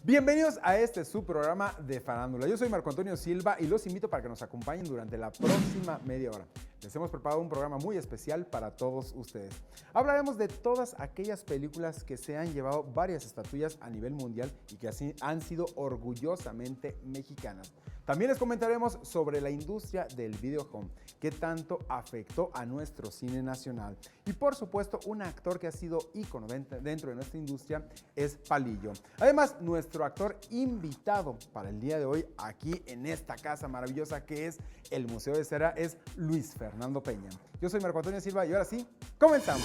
Bienvenidos a este su programa de farándula. Yo soy Marco Antonio Silva y los invito para que nos acompañen durante la próxima media hora. Les hemos preparado un programa muy especial para todos ustedes. Hablaremos de todas aquellas películas que se han llevado varias estatuillas a nivel mundial y que así han sido orgullosamente mexicanas. También les comentaremos sobre la industria del video home, que tanto afectó a nuestro cine nacional. Y por supuesto, un actor que ha sido ícono dentro de nuestra industria es Palillo. Además, nuestro actor invitado para el día de hoy aquí en esta casa maravillosa que es el Museo de Cera es Luis Fernando Peña. Yo soy Marco Antonio Silva y ahora sí, comenzamos.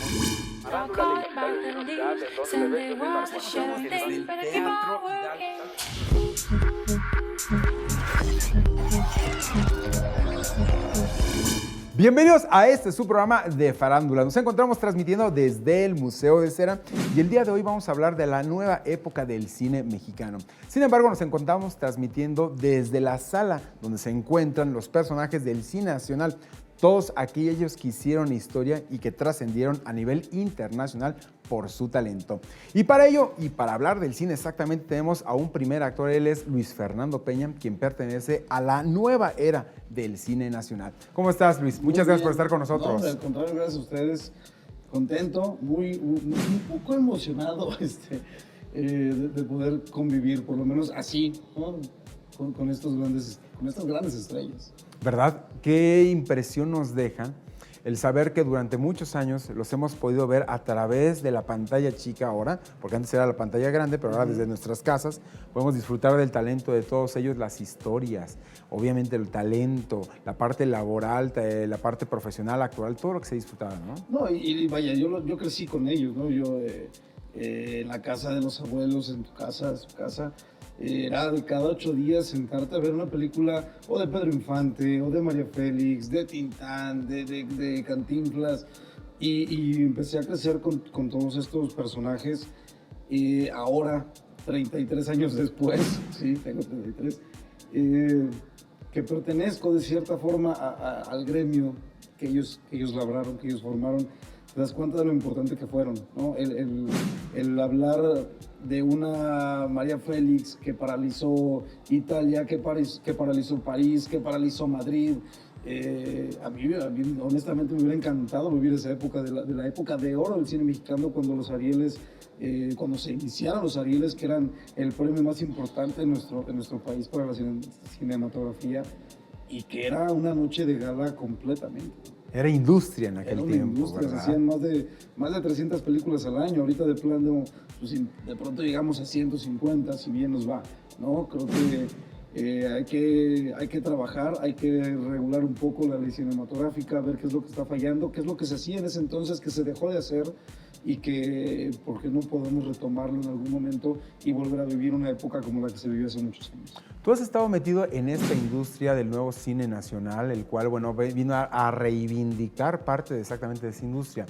Bienvenidos a este su programa de farándula. Nos encontramos transmitiendo desde el Museo de Cera y el día de hoy vamos a hablar de la nueva época del cine mexicano. Sin embargo, nos encontramos transmitiendo desde la sala donde se encuentran los personajes del cine nacional, todos aquellos que hicieron historia y que trascendieron a nivel internacional por su talento. Y para ello, y para hablar del cine exactamente, tenemos a un primer actor. Él es Luis Fernando Peña, quien pertenece a la nueva era del cine nacional. ¿Cómo estás, Luis? Muchas gracias por estar con nosotros. No, al contrario, gracias a ustedes. Contento, un poco emocionado de poder convivir, por lo menos así, ¿no? con estas grandes estrellas. ¿Verdad? Qué impresión nos deja el saber que durante muchos años los hemos podido ver a través de la pantalla chica ahora, porque antes era la pantalla grande, pero ahora desde nuestras casas podemos disfrutar del talento de todos ellos, las historias, obviamente el talento, la parte laboral, la parte profesional, actual, todo lo que se disfrutaba, ¿no? No, y vaya, yo crecí con ellos, ¿no? Yo en la casa de los abuelos, en tu casa, su casa, era de cada 8 días sentarte a ver una película o de Pedro Infante, o de María Félix, de Tintán, de Cantinflas, y empecé a crecer con todos estos personajes. Ahora, 33 años después, sí, tengo 33, que pertenezco de cierta forma al gremio que ellos labraron, que ellos formaron. Te das cuenta de lo importante que fueron, ¿no? El hablar de una María Félix que paralizó Italia, que paralizó París, que paralizó Madrid. A mí honestamente me hubiera encantado vivir esa época, de la época de oro del cine mexicano, cuando los Arieles, cuando se iniciaron los Arieles, que eran el premio más importante en nuestro país para la cinematografía, y que era una noche de gala completamente. Era industria en aquel tiempo, industria, ¿verdad? Se hacían más de 300 películas al año. Ahorita de plano, pues, de pronto llegamos a 150, si bien nos va, ¿no? Creo que hay que trabajar, hay que regular un poco la ley cinematográfica, ver qué es lo que está fallando, qué es lo que se hacía en ese entonces, que se dejó de hacer, y que por qué no podemos retomarlo en algún momento y volver a vivir una época como la que se vivió hace muchos años. Tú has estado metido en esta industria del nuevo cine nacional, el cual, bueno, vino a reivindicar parte de exactamente de esa industria.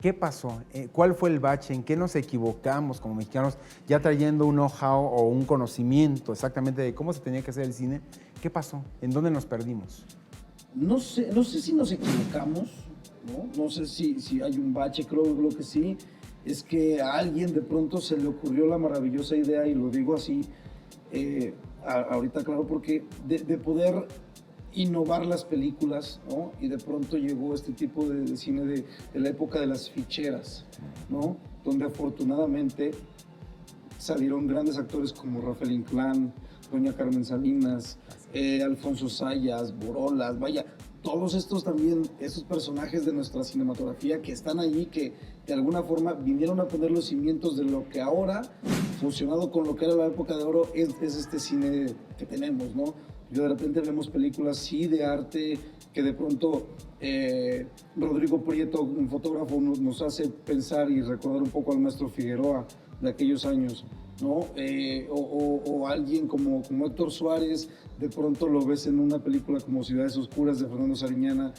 ¿Qué pasó? ¿Cuál fue el bache? ¿En qué nos equivocamos como mexicanos ya trayendo un know-how o un conocimiento exactamente de cómo se tenía que hacer el cine? ¿Qué pasó? ¿En dónde nos perdimos? No sé si nos equivocamos, ¿no? No sé si hay un bache, creo que sí. Es que a alguien de pronto se le ocurrió la maravillosa idea, y lo digo así, ahorita claro, porque de poder innovar las películas, ¿no? Y de pronto llegó este tipo de cine de la época de las ficheras, ¿no? Donde afortunadamente salieron grandes actores como Rafael Inclán, doña Carmen Salinas, Alfonso Sayas, Borolas, vaya, todos estos también, estos personajes de nuestra cinematografía que están allí, que de alguna forma vinieron a poner los cimientos de lo que ahora, fusionado con lo que era la época de oro, es este cine que tenemos, ¿no? De repente vemos películas, sí, de arte, que de pronto Rodrigo Prieto, un fotógrafo, nos hace pensar y recordar un poco al maestro Figueroa de aquellos años, ¿no? O alguien como Héctor Suárez, de pronto lo ves en una película como Ciudades Oscuras de Fernando Sariñana,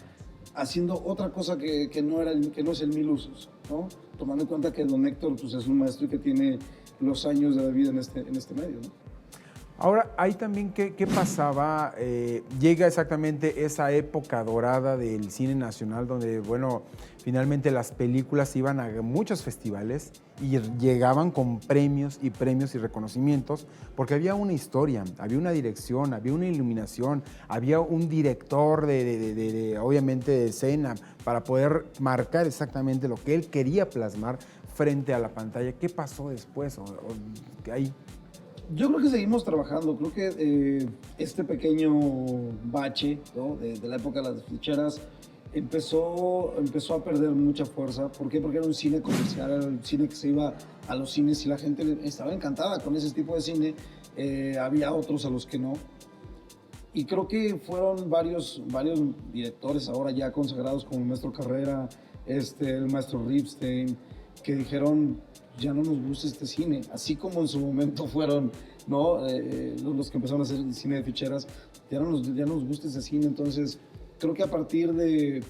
haciendo otra cosa que no es el Mil Usos, ¿no? Tomando en cuenta que don Héctor, pues, es un maestro y que tiene los años de la vida en este medio, ¿no? Ahora, ahí también, ¿qué pasaba? Llega exactamente esa época dorada del cine nacional donde, bueno, finalmente las películas iban a muchos festivales y llegaban con premios y reconocimientos porque había una historia, había una dirección, había una iluminación, había un director obviamente de escena para poder marcar exactamente lo que él quería plasmar frente a la pantalla. ¿Qué pasó después? Ahí. Yo creo que seguimos trabajando, creo que este pequeño bache, ¿no? de la época de las ficheras empezó a perder mucha fuerza. ¿Por qué? Porque era un cine comercial, era un cine que se iba a los cines y la gente estaba encantada con ese tipo de cine. Había otros a los que no. Y creo que fueron varios directores ahora ya consagrados como el maestro Carrera, el maestro Ripstein, que dijeron, ya no nos gusta este cine, así como en su momento fueron, ¿no? Los que empezaron a hacer el cine de ficheras, ya no nos gusta ese cine. Entonces creo que a partir de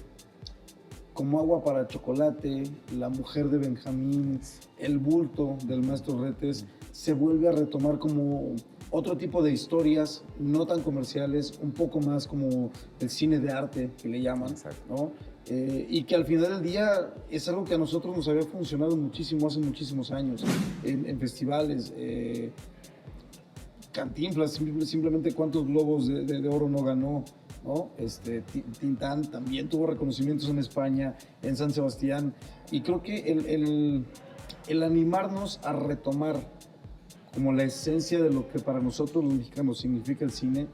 Como agua para chocolate, La mujer de Benjamín, El bulto del maestro Retes, se vuelve a retomar como otro tipo de historias, no tan comerciales, un poco más como el cine de arte, que le llaman, ¿no? Y que al final del día es algo que a nosotros nos había funcionado muchísimo hace muchísimos años, en festivales. Cantinflas, simplemente cuántos globos de oro no ganó, ¿no? Tintán también tuvo reconocimientos en España, en San Sebastián, y creo que el animarnos a retomar como la esencia de lo que para nosotros los mexicanos significa el cine,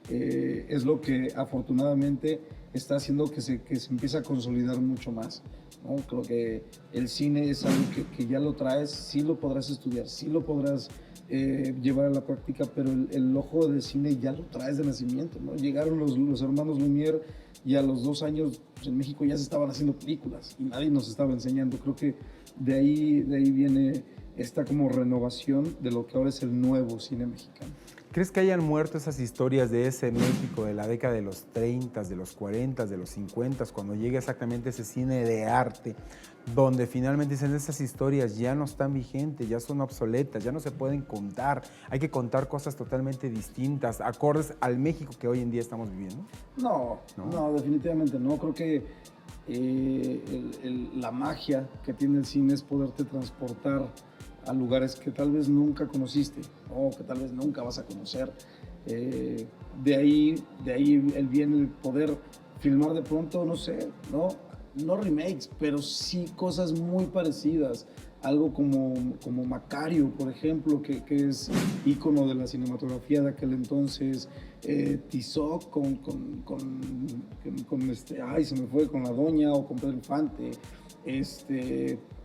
es lo que afortunadamente está haciendo que se empiece a consolidar mucho más, ¿no? Creo que el cine es algo que ya lo traes, sí lo podrás estudiar, sí lo podrás llevar a la práctica, pero el ojo del cine ya lo traes de nacimiento, ¿no? Llegaron los hermanos Lumière y a los 2 años pues, en México ya se estaban haciendo películas y nadie nos estaba enseñando. Creo que de ahí viene esta como renovación de lo que ahora es el nuevo cine mexicano. ¿Crees que hayan muerto esas historias de ese México de la década de los 30, de los 40, de los 50, cuando llega exactamente ese cine de arte, donde finalmente dicen esas historias ya no están vigentes, ya son obsoletas, ya no se pueden contar, hay que contar cosas totalmente distintas, acordes al México que hoy en día estamos viviendo? No, definitivamente no. Creo que la magia que tiene el cine es poderte transportar a lugares que tal vez nunca conociste o que tal vez nunca vas a conocer. De ahí viene el poder filmar de pronto, no sé, no remakes, pero sí cosas muy parecidas. Algo como Macario, por ejemplo, que es ícono de la cinematografía de aquel entonces. Tizoc se me fue, con La Doña, o con Pedro Infante.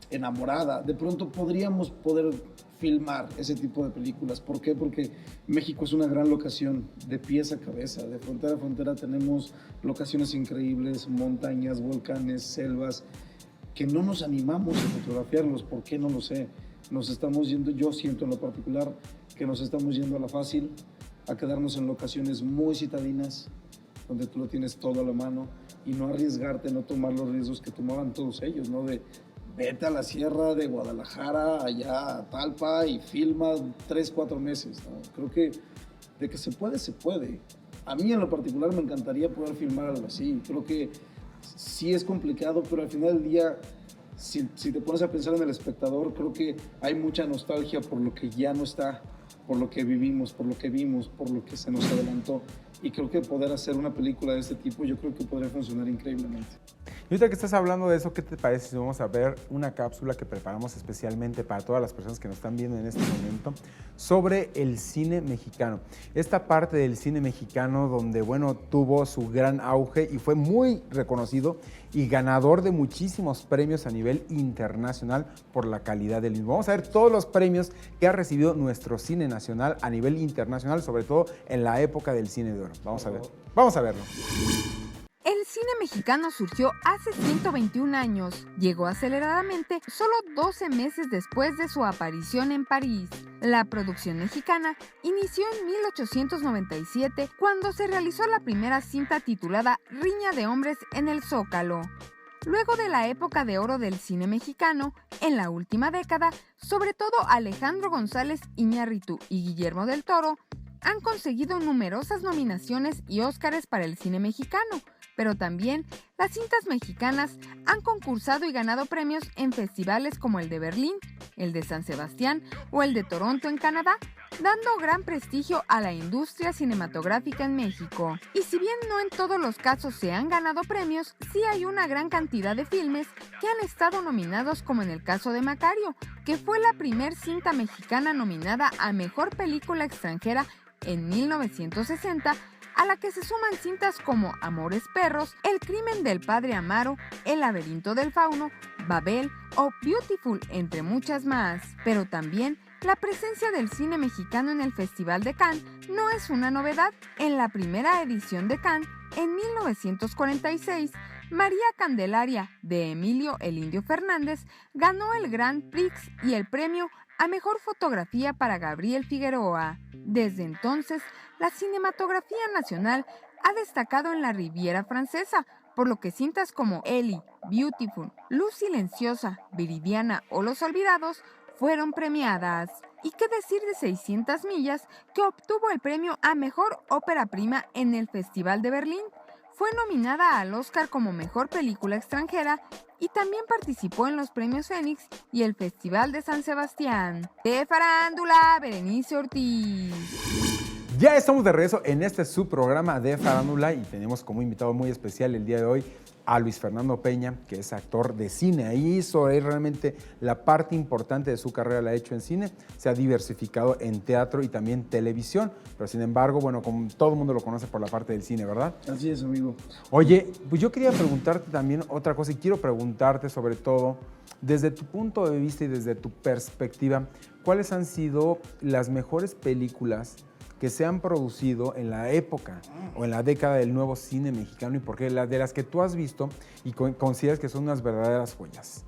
Enamorada. De pronto podríamos poder filmar ese tipo de películas. ¿Por qué? Porque México es una gran locación, de pies a cabeza, de frontera a frontera tenemos locaciones increíbles, montañas, volcanes, selvas, que no nos animamos a fotografiarlos. ¿Por qué? No lo sé. Nos estamos yendo, yo siento en lo particular, que nos estamos yendo a la fácil, a quedarnos en locaciones muy citadinas, donde tú lo tienes todo a la mano, y no arriesgarte, no tomar los riesgos que tomaban todos ellos, ¿no? Vete a la sierra de Guadalajara, allá a Talpa, y filma 3-4 meses, ¿no? Creo que de que se puede, se puede. A mí en lo particular me encantaría poder filmar algo así. Creo que sí es complicado, pero al final del día, si te pones a pensar en el espectador, creo que hay mucha nostalgia por lo que ya no está, por lo que vivimos, por lo que vimos, por lo que se nos adelantó. Y creo que poder hacer una película de este tipo, yo creo que podría funcionar increíblemente. Y ahorita que estás hablando de eso, ¿qué te parece si vamos a ver una cápsula que preparamos especialmente para todas las personas que nos están viendo en este momento sobre el cine mexicano? Esta parte del cine mexicano donde, bueno, tuvo su gran auge y fue muy reconocido y ganador de muchísimos premios a nivel internacional por la calidad del mismo. Vamos a ver todos los premios que ha recibido nuestro cine nacional a nivel internacional, sobre todo en la época del cine de oro. Vamos a verlo. El cine mexicano surgió hace 121 años. Llegó aceleradamente solo 12 meses después de su aparición en París. La producción mexicana inició en 1897, cuando se realizó la primera cinta titulada Riña de Hombres en el Zócalo. Luego de la época de oro del cine mexicano, en la última década, sobre todo Alejandro González Iñárritu y Guillermo del Toro han conseguido numerosas nominaciones y Óscares para el cine mexicano, pero también las cintas mexicanas han concursado y ganado premios en festivales como el de Berlín, el de San Sebastián o el de Toronto en Canadá, dando gran prestigio a la industria cinematográfica en México. Y si bien no en todos los casos se han ganado premios, sí hay una gran cantidad de filmes que han estado nominados, como en el caso de Macario, que fue la primer cinta mexicana nominada a Mejor Película Extranjera en 1960, a la que se suman cintas como Amores Perros, El crimen del padre Amaro, El laberinto del fauno, Babel o Beautiful, entre muchas más. Pero también la presencia del cine mexicano en el Festival de Cannes no es una novedad. En la primera edición de Cannes, en 1946, María Candelaria, de Emilio el Indio Fernández, ganó el Grand Prix y el premio a Mejor Fotografía para Gabriel Figueroa. Desde entonces, la cinematografía nacional ha destacado en la Riviera Francesa, por lo que cintas como Ellie, Beautiful, Luz Silenciosa, Viridiana o Los Olvidados fueron premiadas. ¿Y qué decir de 600 millas, que obtuvo el premio a Mejor Ópera Prima en el Festival de Berlín? Fue nominada al Oscar como Mejor Película Extranjera y también participó en los Premios Fénix y el Festival de San Sebastián. De Farándula, Berenice Ortiz. Ya estamos de regreso en este subprograma de Farándula y tenemos como invitado muy especial el día de hoy a Luis Fernando Peña, que es actor de cine. Ahí hizo realmente la parte importante de su carrera, la ha hecho en cine, se ha diversificado en teatro y también televisión, pero sin embargo, bueno, como todo el mundo lo conoce por la parte del cine, ¿verdad? Así es, amigo. Oye, pues yo quería preguntarte también otra cosa y quiero preguntarte sobre todo, desde tu punto de vista y desde tu perspectiva, ¿cuáles han sido las mejores películas que se han producido en la época o en la década del nuevo cine mexicano y por qué, de las que tú has visto y consideras que son unas verdaderas joyas?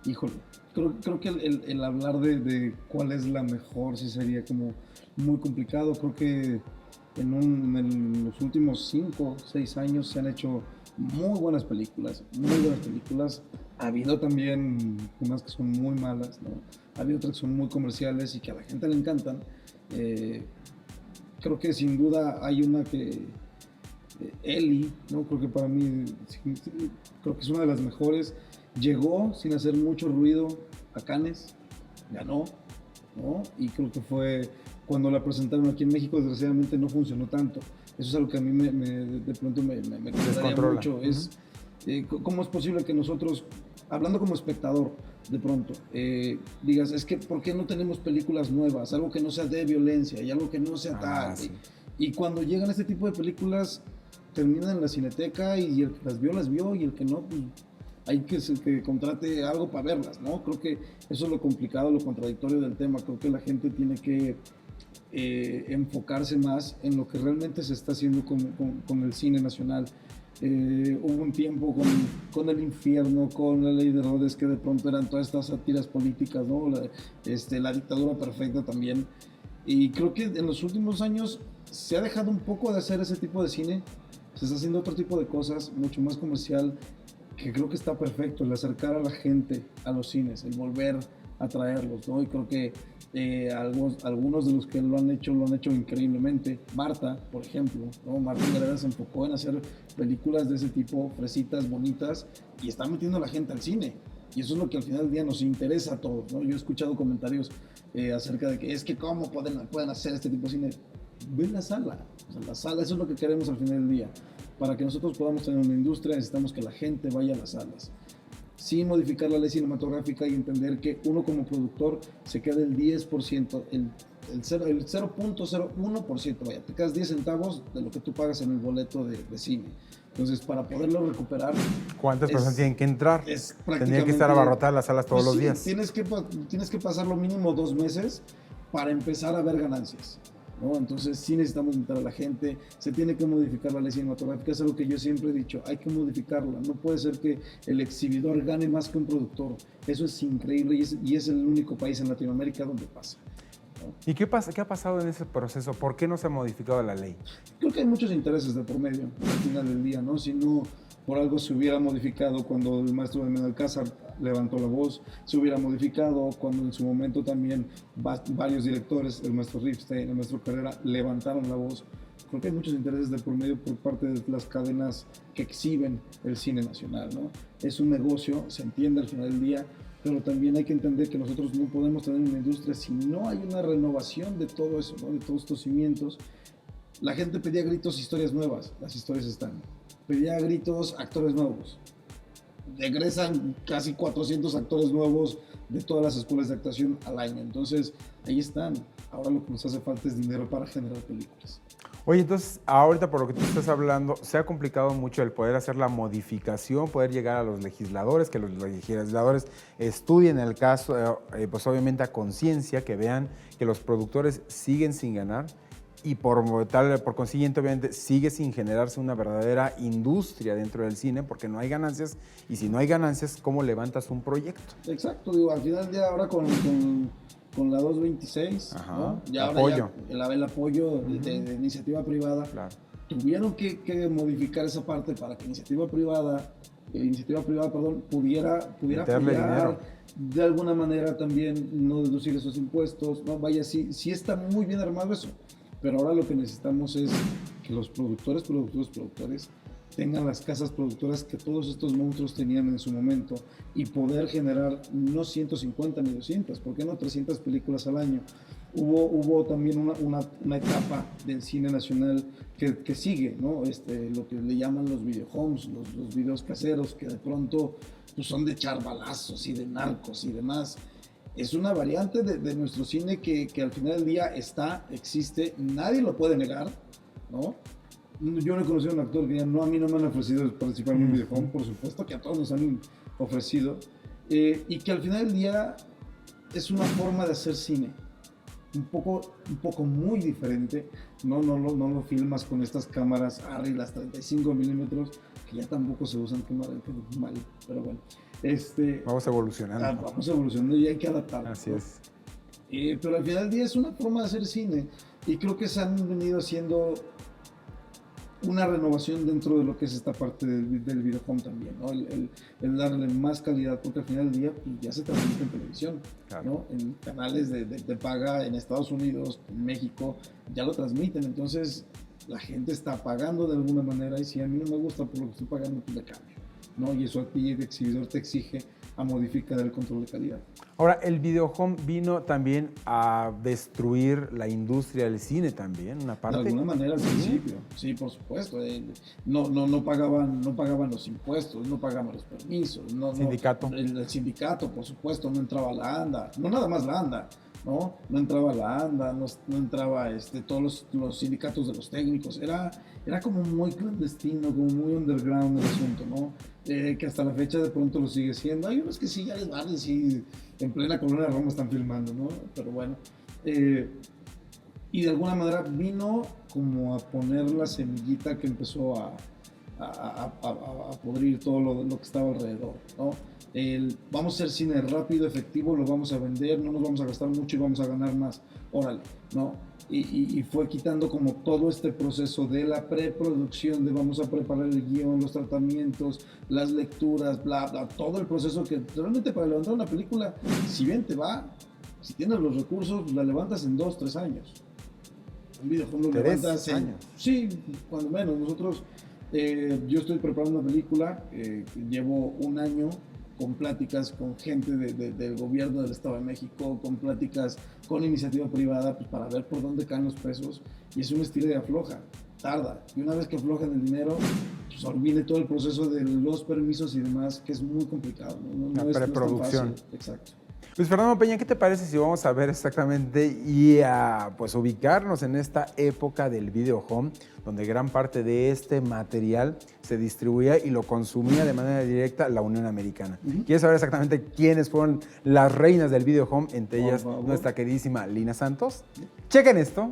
Híjole, creo que el hablar de cuál es la mejor sí sería como muy complicado. Creo que en los últimos 5 o 6 años se han hecho muy buenas películas, Ha habido también unas que son muy malas, ¿no? Ha habido otras que son muy comerciales y que a la gente le encantan. Creo que sin duda hay una que Ellie, ¿no? Creo que para mí creo que es una de las mejores. Llegó sin hacer mucho ruido a Cannes, ganó, ¿no? Y creo que fue cuando la presentaron aquí en México, desgraciadamente no funcionó tanto. Eso es algo que a mí de pronto me descontrola mucho. ¿Cómo es posible que nosotros, hablando como espectador, de pronto, digas, es que ¿por qué no tenemos películas nuevas? Algo que no sea de violencia y algo que no sea tal. Sí. Y cuando llegan este tipo de películas, terminan en la cineteca y el que las vio y el que no, pues hay que contrate algo para verlas, ¿no? Creo que eso es lo complicado, lo contradictorio del tema. Creo que la gente tiene que enfocarse más en lo que realmente se está haciendo con el cine nacional. Hubo un tiempo con El Infierno, con La Ley de Herodes, que de pronto eran todas estas sátiras políticas, ¿no? La Dictadura Perfecta también. Y creo que en los últimos años se ha dejado un poco de hacer ese tipo de cine. Se está haciendo otro tipo de cosas, mucho más comercial, que creo que está perfecto, el acercar a la gente a los cines, el volver a traerlos, ¿no? Y creo que algunos de los que lo han hecho increíblemente. Marta, por ejemplo, ¿no? Marta Gareda se enfocó en hacer películas de ese tipo, fresitas, bonitas, y está metiendo a la gente al cine. Y eso es lo que al final del día nos interesa a todos, ¿no? Yo he escuchado comentarios acerca de que es que cómo pueden hacer este tipo de cine. Ven la sala, o sea, la sala, eso es lo que queremos al final del día. Para que nosotros podamos tener una industria, necesitamos que la gente vaya a las salas. Sin modificar la ley cinematográfica y entender que uno como productor se queda el 10%, el 0.01%, vaya, te quedas 10 centavos de lo que tú pagas en el boleto de cine. Entonces, para poderlo recuperar... ¿Cuántas personas tienen que entrar? Tenían que estar abarrotadas las salas todos los días. Tienes que pasar lo mínimo 2 meses para empezar a ver ganancias, ¿no? Entonces sí necesitamos invitar a la gente, se tiene que modificar la ley cinematográfica, es algo que yo siempre he dicho, hay que modificarla, no puede ser que el exhibidor gane más que un productor, eso es increíble y es el único país en Latinoamérica donde pasa, ¿no? ¿Y qué ha pasado en ese proceso? ¿Por qué no se ha modificado la ley? Creo que hay muchos intereses de por medio al final del día, ¿no? Si no por algo se hubiera modificado cuando el maestro de Benalcázar levantó la voz, se hubiera modificado cuando en su momento también varios directores, el maestro Ripstein, el maestro Carrera, levantaron la voz. Creo que hay muchos intereses de por medio por parte de las cadenas que exhiben el cine nacional, ¿no? Es un negocio, se entiende al final del día, pero también hay que entender que nosotros no podemos tener una industria si no hay una renovación de todo eso, ¿no? De todos estos cimientos. La gente pedía a gritos historias nuevas, las historias están. Pedía a gritos actores nuevos. Egresan casi 400 actores nuevos de todas las escuelas de actuación al año. Entonces, ahí están. Ahora lo que nos hace falta es dinero para generar películas. Oye, entonces, ahorita por lo que tú estás hablando, se ha complicado mucho el poder hacer la modificación, poder llegar a los legisladores, que los legisladores estudien el caso, pues obviamente a conciencia, que vean que los productores siguen sin ganar y por consiguiente, obviamente, sigue sin generarse una verdadera industria dentro del cine porque no hay ganancias, y si no hay ganancias, ¿cómo levantas un proyecto? Exacto, digo, al final del día ahora con la 226, ajá, ¿no? Ya apoyo. Ahora ya el apoyo de iniciativa privada, Claro. Tuvieron que modificar esa parte para que iniciativa privada pudiera Meterle apoyar dinero. de alguna manera también, no deducir esos impuestos, ¿no? Vaya, sí está muy bien armado eso, pero ahora lo que necesitamos es que los productores tengan las casas productoras que todos estos monstruos tenían en su momento y poder generar no 150 ni 200, ¿por qué no 300 películas al año? Hubo también una etapa del cine nacional que sigue, ¿no? Lo que le llaman los videohomes, los videos caseros, que de pronto pues, son de echar balazos y de narcos y demás. Es una variante de nuestro cine que al final del día existe, nadie lo puede negar, ¿no? Yo no he conocido a un actor que diga, no, a mí no me han ofrecido participar en un videohome, por supuesto que a todos nos han ofrecido, y que al final del día es una forma de hacer cine, un poco muy diferente, no lo filmas con estas cámaras Arri, las 35 milímetros, que ya tampoco se usan, que mal, pero bueno. Vamos evolucionando. Vamos evolucionando y hay que adaptarlo. Así ¿no? es. Pero al final del día es una forma de hacer cine, y creo que se han venido haciendo una renovación dentro de lo que es esta parte del videohome también, ¿no? El darle más calidad, porque al final del día pues, ya se transmite en televisión, Claro. ¿no? En canales de paga en Estados Unidos, en México, ya lo transmiten, entonces la gente está pagando de alguna manera, y si a mí no me gusta por lo que estoy pagando, pues le cambio, ¿no? Y eso a ti, el exhibidor, te exige a modificar el control de calidad. Ahora, el videohome vino también a destruir la industria del cine también, una parte. De alguna manera al principio, sí, por supuesto. No pagaban los impuestos, no pagaban los permisos. Sindicato. El sindicato, por supuesto, no entraba la ANDA, no nada más la ANDA, ¿no? No entraba la ANDA, no entraba todos los sindicatos de los técnicos. Era como muy clandestino, como muy underground el asunto, ¿no? Que hasta la fecha de pronto lo sigue siendo. Hay unos que sí, ya les vale, sí, en plena Colonia Roma están filmando, ¿no? Pero bueno. Y de alguna manera vino como a poner la semillita que empezó a podrir todo lo que estaba alrededor, ¿no? Vamos a hacer cine rápido, efectivo, lo vamos a vender, no nos vamos a gastar mucho y vamos a ganar más, órale, ¿no? Y fue quitando como todo este proceso de la preproducción, de vamos a preparar el guión, los tratamientos, las lecturas, bla, bla, todo el proceso que realmente para levantar una película, si bien te va, si tienes los recursos, la levantas en 2-3 años. Un videojuego lo levantas en 3 años. Sí, cuando menos. Nosotros, yo estoy preparando una película, llevo 1 año con pláticas con gente del gobierno del Estado de México, con pláticas con iniciativa privada, pues para ver por dónde caen los pesos, y es un estilo de afloja, tarda, y una vez que aflojan el dinero, pues viene todo el proceso de los permisos y demás, que es muy complicado, ¿no? La preproducción. No es tan fácil. Exacto. Luis Fernando Peña, ¿qué te parece si vamos a ver exactamente y a pues ubicarnos en esta época del videohome, donde gran parte de este material se distribuía y lo consumía de manera directa la Unión Americana? ¿Quieres saber exactamente quiénes fueron las reinas del videohome? Entre ellas nuestra queridísima Lina Santos. Chequen esto.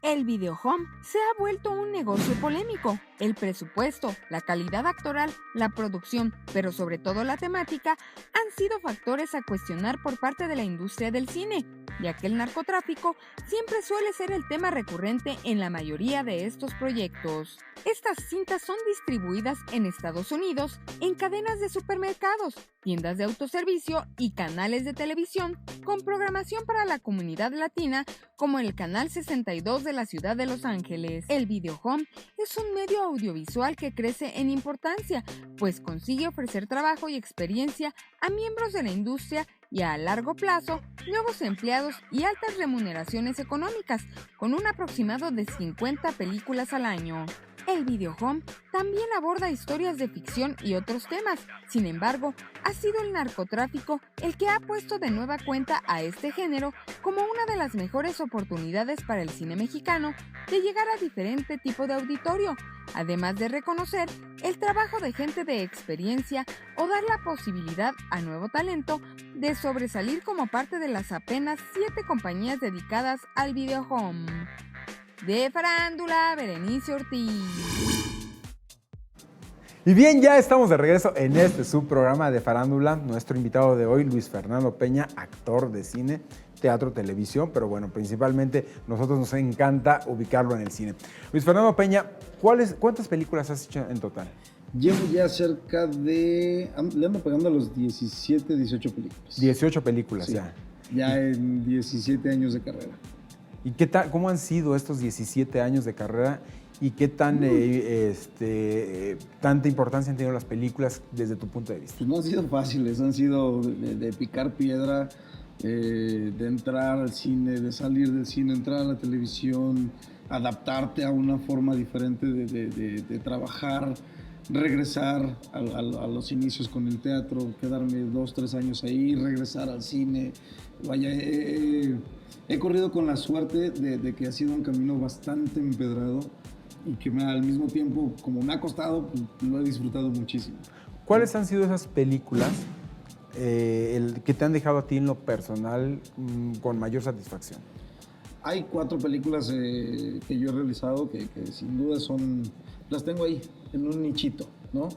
El videohome se ha vuelto un negocio polémico. El presupuesto, la calidad actoral, la producción, pero sobre todo la temática, han sido factores a cuestionar por parte de la industria del cine, ya que el narcotráfico siempre suele ser el tema recurrente en la mayoría de estos proyectos. Estas cintas son distribuidas en Estados Unidos en cadenas de supermercados, tiendas de autoservicio y canales de televisión con programación para la comunidad latina como el Canal 62 de la ciudad de Los Ángeles. El videohome es un medio audiovisual que crece en importancia, pues consigue ofrecer trabajo y experiencia a miembros de la industria y a largo plazo, nuevos empleados y altas remuneraciones económicas, con un aproximado de 50 películas al año. El videohome también aborda historias de ficción y otros temas. Sin embargo, ha sido el narcotráfico el que ha puesto de nueva cuenta a este género como una de las mejores oportunidades para el cine mexicano de llegar a diferente tipo de auditorio, además de reconocer el trabajo de gente de experiencia o dar la posibilidad a nuevo talento de sobresalir como parte de las apenas 7 compañías dedicadas al videohome. De Farándula, Berenice Ortiz. Y bien, ya estamos de regreso en este subprograma de Farándula. Nuestro invitado de hoy, Luis Fernando Peña, actor de cine, teatro, televisión, pero bueno, principalmente nosotros nos encanta ubicarlo en el cine. Luis Fernando Peña, ¿cuántas películas has hecho en total? Llevo ya cerca de... Le ando pegando a los 17, 18 películas. 18 películas, Sí, ya. Ya en 17 años de carrera. ¿Y qué tal, cómo han sido estos 17 años de carrera y qué tan, tanta importancia han tenido las películas desde tu punto de vista? Pues no han sido fáciles, han sido de picar piedra, de entrar al cine, de salir del cine, entrar a la televisión, adaptarte a una forma diferente de trabajar, regresar a los inicios con el teatro, quedarme 2, 3 años ahí, regresar al cine. Vaya, he corrido con la suerte de que ha sido un camino bastante empedrado y que al mismo tiempo, como me ha costado, pues, lo he disfrutado muchísimo. ¿Cuáles han sido esas películas que te han dejado a ti en lo personal con mayor satisfacción? Hay 4 películas que yo he realizado que sin duda las tengo ahí, en un nichito, ¿no?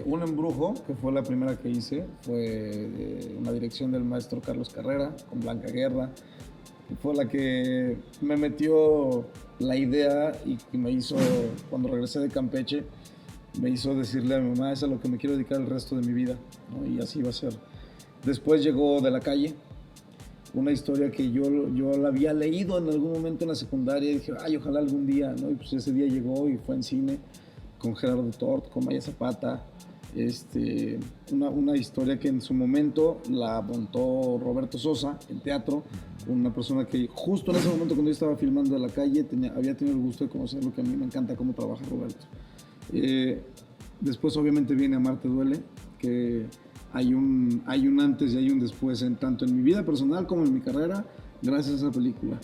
Un Embrujo, que fue la primera que hice, fue una dirección del maestro Carlos Carrera, con Blanca Guerra. Fue la que me metió la idea y que me hizo, cuando regresé de Campeche, me hizo decirle a mi mamá, es a lo que me quiero dedicar el resto de mi vida, ¿no? Y así va a ser. Después llegó De la Calle, una historia que yo la había leído en algún momento en la secundaria y dije, ay, ojalá algún día, ¿no? Y pues ese día llegó y fue en cine con Gerardo Tort, con Maya Zapata. Una historia que en su momento la montó Roberto Sosa en teatro, una persona que justo en ese momento cuando yo estaba filmando De la Calle había tenido el gusto de conocerlo, que a mí me encanta cómo trabaja Roberto. Después obviamente viene Amarte Duele, que hay un antes y hay un después tanto en mi vida personal como en mi carrera gracias a esa película.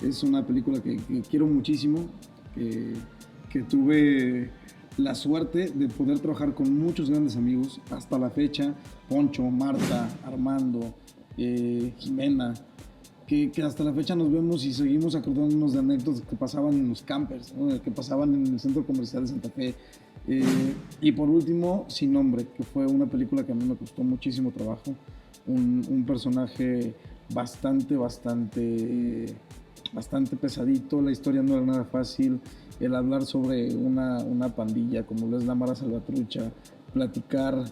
Es una película que quiero muchísimo, que tuve la suerte de poder trabajar con muchos grandes amigos hasta la fecha, Poncho, Marta, Armando, Jimena, que hasta la fecha nos vemos y seguimos acordándonos de anécdotas que pasaban en los campers, ¿no? Que pasaban en el Centro Comercial de Santa Fe. Y por último, Sin Nombre, que fue una película que a mí me costó muchísimo trabajo, un personaje bastante pesadito, la historia no era nada fácil, el hablar sobre una pandilla como lo es la Mara Salvatrucha, platicar,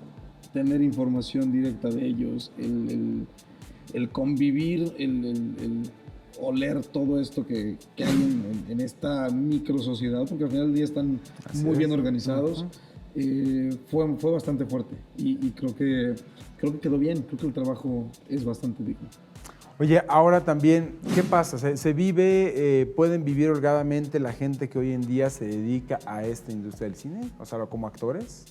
tener información directa de ellos, el convivir, el oler todo esto que hay en esta micro sociedad, porque al final del día están muy bien organizados. Fue bastante fuerte y creo que quedó bien, creo que el trabajo es bastante digno. Oye, ahora también, ¿qué pasa? ¿Se vive, pueden vivir holgadamente la gente que hoy en día se dedica a esta industria del cine? O sea, como actores.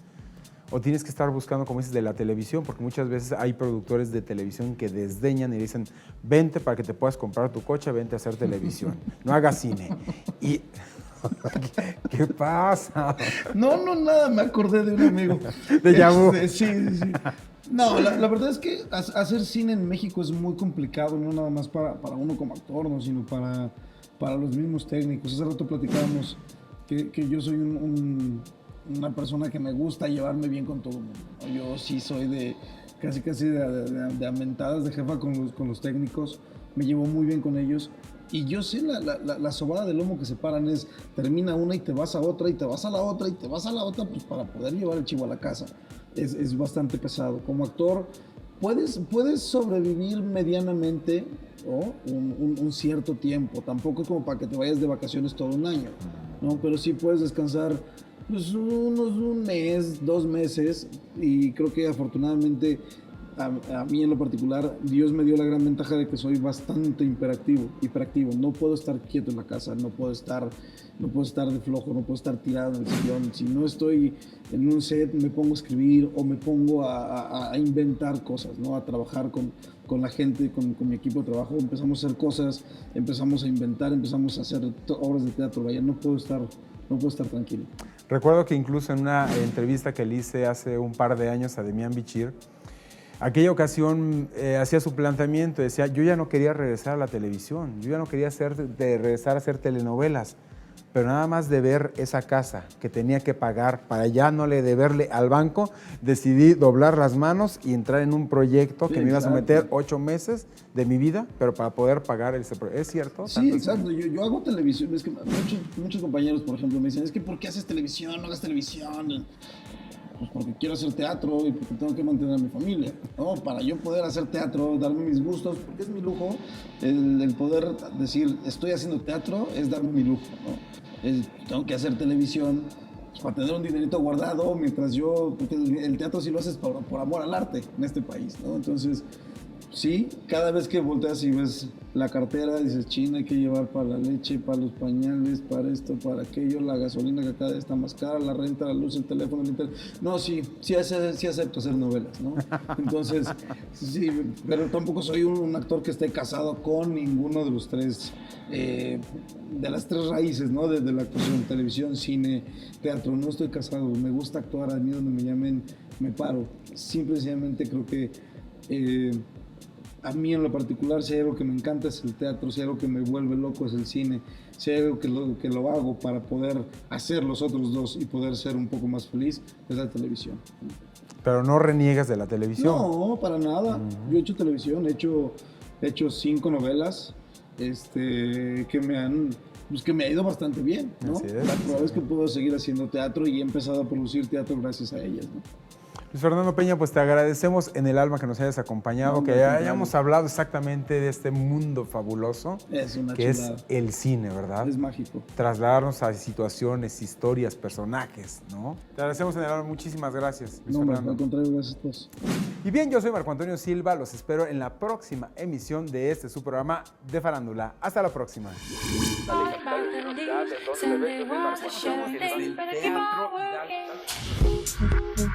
¿O tienes que estar buscando, como dices, de la televisión? Porque muchas veces hay productores de televisión que desdeñan y dicen, vente para que te puedas comprar tu coche, vente a hacer televisión, no hagas cine. Y... ¿Qué pasa? No, nada, me acordé de un amigo. ¿De Yabu? Sí. No, la verdad es que hacer cine en México es muy complicado, no nada más para uno como actor, ¿no? Sino para los mismos técnicos. Hace rato platicábamos que yo soy una persona que me gusta llevarme bien con todo el mundo, ¿no? Yo sí soy de casi de amentadas de jefa con los técnicos, me llevo muy bien con ellos, Y yo sé la sobada de lomo que se paran es, termina una y te vas a otra, y te vas a la otra, y te vas a la otra, pues para poder llevar el chivo a la casa. Es bastante pesado. Como actor, puedes sobrevivir medianamente, ¿no? un cierto tiempo. Tampoco es como para que te vayas de vacaciones todo un año, ¿no? Pero sí puedes descansar pues, un mes, 2 meses, y creo que afortunadamente a mí en lo particular, Dios me dio la gran ventaja de que soy bastante hiperactivo. No puedo estar quieto en la casa, no puedo estar de flojo, no puedo estar tirado en el sillón. Si no estoy en un set, me pongo a escribir o me pongo a inventar cosas, ¿no? A trabajar con la gente, con mi equipo de trabajo. Empezamos a hacer cosas, empezamos a inventar, empezamos a hacer obras de teatro. Vaya, no puedo estar tranquilo. Recuerdo que incluso en una entrevista que le hice hace un par de años a Demián Bichir, aquella ocasión hacía su planteamiento, decía, yo ya no quería regresar a la televisión, yo ya no quería regresar a hacer telenovelas, pero nada más de ver esa casa que tenía que pagar para ya no le deberle al banco, decidí doblar las manos y entrar en un proyecto que me iba a someter 8 meses de mi vida, pero para poder pagar ese proyecto. ¿Es cierto? Sí, exacto. Yo hago televisión. Es que muchos compañeros, por ejemplo, me dicen, es que ¿por qué haces televisión? No hagas televisión. Pues porque quiero hacer teatro y porque tengo que mantener a mi familia, ¿no? Para yo poder hacer teatro, darme mis gustos, porque es mi lujo, el poder decir, estoy haciendo teatro, es darme mi lujo, ¿no? Tengo que hacer televisión pues, para tener un dinerito guardado, mientras porque el teatro sí lo haces por amor al arte en este país, ¿no? Entonces, sí, cada vez que volteas y ves la cartera, dices, China, hay que llevar para la leche, para los pañales, para esto, para aquello, la gasolina que cada vez está más cara, la renta, la luz, el teléfono, el internet. No, sí acepto hacer novelas, ¿no? Entonces, sí, pero tampoco soy un actor que esté casado con ninguno de los tres, de las 3 raíces, ¿no? De la actuación, televisión, cine, teatro. No estoy casado, me gusta actuar, a mí donde me llamen, me paro. Simple y sencillamente creo que... a mí en lo particular, si hay algo que me encanta es el teatro, si hay algo que me vuelve loco es el cine, si hay algo que lo hago para poder hacer los otros dos y poder ser un poco más feliz, es la televisión. Pero no reniegas de la televisión. No, para nada. Yo he hecho televisión, he hecho 5 novelas que me ha ido bastante bien, ¿no? Así es, la prueba es que puedo seguir haciendo teatro y he empezado a producir teatro gracias a ellas, ¿no? Luis Fernando Peña, pues te agradecemos en el alma que nos hayas acompañado, No, que hayamos hablado exactamente de este mundo fabuloso Es una que chulada. es el cine, ¿verdad? Es mágico. Trasladarnos a situaciones, historias, personajes, ¿no? Te agradecemos en el alma, muchísimas gracias, Luis No, Fernando. al contrario, gracias a todos. Y bien, yo soy Marco Antonio Silva, los espero en la próxima emisión de su programa de farándula. Hasta la próxima. Send me what to show, they better keep on working.